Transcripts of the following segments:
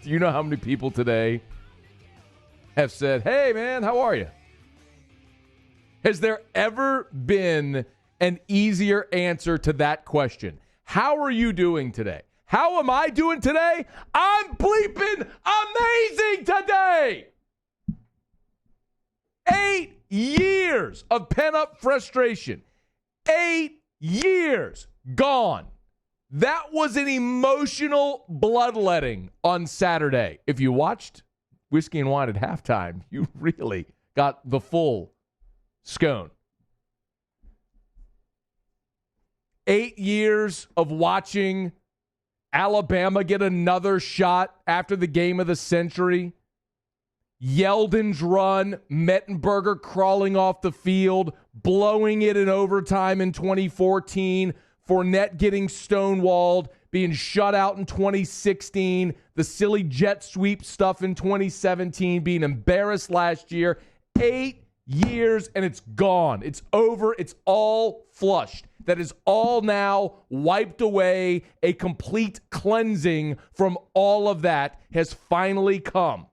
Do you know how many people today have said, hey, man, how are you? Has there ever been an easier answer to that question? How are you doing today? How am I doing today? I'm bleeping amazing today. 8 years of pent-up frustration. 8 years gone. That was an emotional bloodletting on Saturday. If you watched Whiskey and Wine at halftime, you really got the full scone. 8 years of watching Alabama get another shot after the game of the century. Yeldon's run, Mettenberger crawling off the field, blowing it in overtime in 2014, Fournette getting stonewalled, being shut out in 2016, the silly jet sweep stuff in 2017, being embarrassed last year. 8 years and it's gone. It's over. It's all flushed. That is all now wiped away. A complete cleansing from all of that has finally come.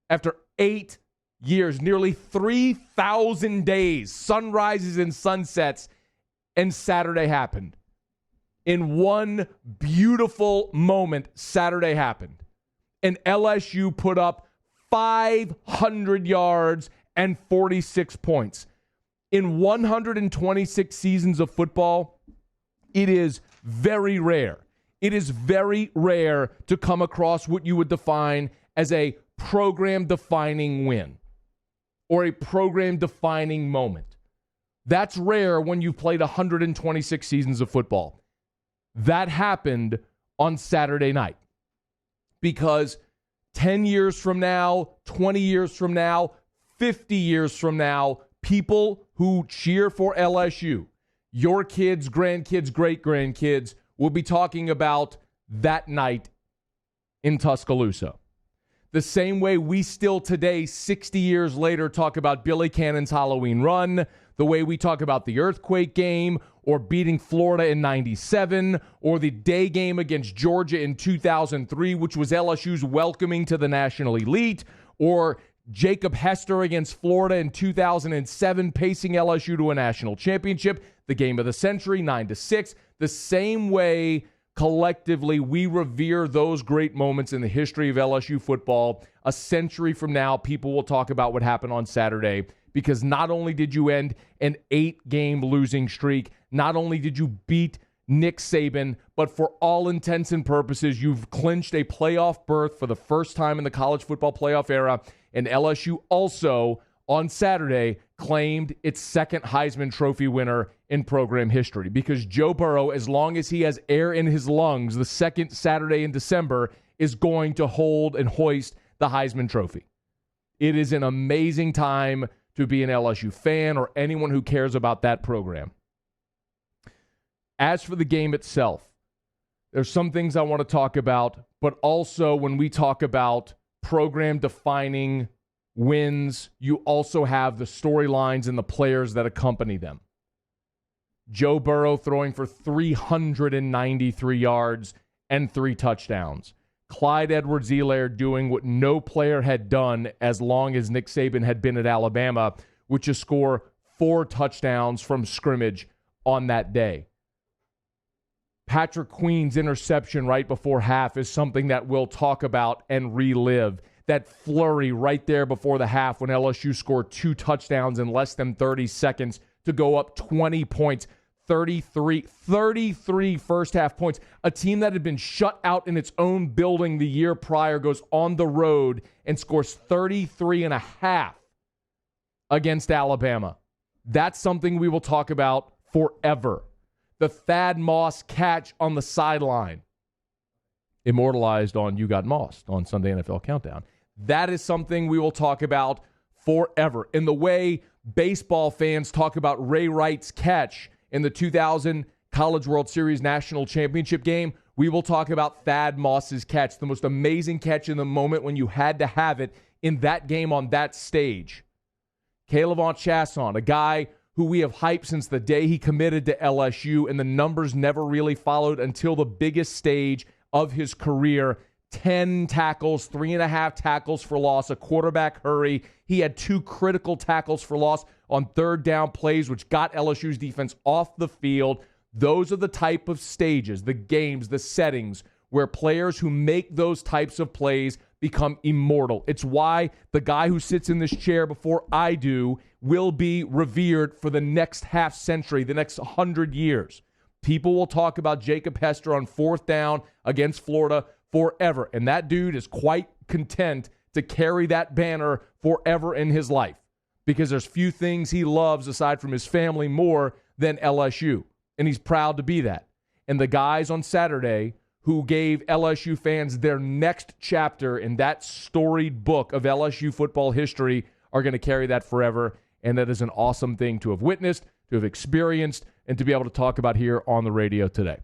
After 8 years, nearly 3,000 days, sunrises and sunsets, and Saturday happened. In one beautiful moment, Saturday happened. And LSU put up 500 yards and 46 points. In 126 seasons of football, it is very rare. It is very rare to come across what you would define as a program-defining win or a program-defining moment. That's rare when you've played 126 seasons of football. That happened on Saturday night because 10 years from now, 20 years from now, 50 years from now, people who cheer for LSU, your kids, grandkids, great-grandkids, will be talking about that night in Tuscaloosa. The same way we still today, 60 years later, talk about Billy Cannon's Halloween run, the way we talk about the earthquake game, or beating Florida in 97, or the day game against Georgia in 2003, which was LSU's welcoming to the national elite, or Jacob Hester against Florida in 2007, pacing LSU to a national championship, the game of the century, 9-6. The same way collectively we revere those great moments in the history of LSU football. A century from now, people will talk about what happened on Saturday, because not only did you end an 8-game losing streak, not only did you beat Nick Saban, but for all intents and purposes, you've clinched a playoff berth for the first time in the college football playoff era. And LSU also, on Saturday, claimed its second Heisman Trophy winner in program history. Because Joe Burrow, as long as he has air in his lungs, the second Saturday in December, is going to hold and hoist the Heisman Trophy. It is an amazing time to be an LSU fan or anyone who cares about that program. As for the game itself, there's some things I want to talk about, but also when we talk about program-defining wins, you also have the storylines and the players that accompany them. Joe Burrow throwing for 393 yards and 3 touchdowns. Clyde Edwards-Helaire doing what no player had done as long as Nick Saban had been at Alabama, which is score 4 touchdowns from scrimmage on that day. Patrick Queen's interception right before half is something that we'll talk about and relive. That flurry right there before the half when LSU scored 2 touchdowns in less than 30 seconds to go up 20 points, 33 first half points. A team that had been shut out in its own building the year prior goes on the road and scores 33 and a half against Alabama. That's something we will talk about forever. The Thad Moss catch on the sideline, immortalized on You Got Mossed on Sunday NFL Countdown. That is something we will talk about forever. In the way baseball fans talk about Ray Wright's catch in the 2000 College World Series National Championship game, we will talk about Thad Moss's catch, the most amazing catch in the moment when you had to have it in that game on that stage. Caleb Chasson, a guy who we have hyped since the day he committed to LSU, and the numbers never really followed until the biggest stage of his career. 10 tackles, 3.5 tackles for loss, a quarterback hurry. He had 2 critical tackles for loss on third down plays, which got LSU's defense off the field. Those are the type of stages, the games, the settings where players who make those types of plays become immortal. It's why the guy who sits in this chair before I do will be revered for the next half century, the next 100 years. People will talk about Jacob Hester on fourth down against Florida forever, and that dude is quite content to carry that banner forever in his life because there's few things he loves aside from his family more than LSU, and he's proud to be that. And the guys on Saturday who gave LSU fans their next chapter in that storied book of LSU football history are going to carry that forever, and that is an awesome thing to have witnessed, to have experienced, and to be able to talk about here on the radio today.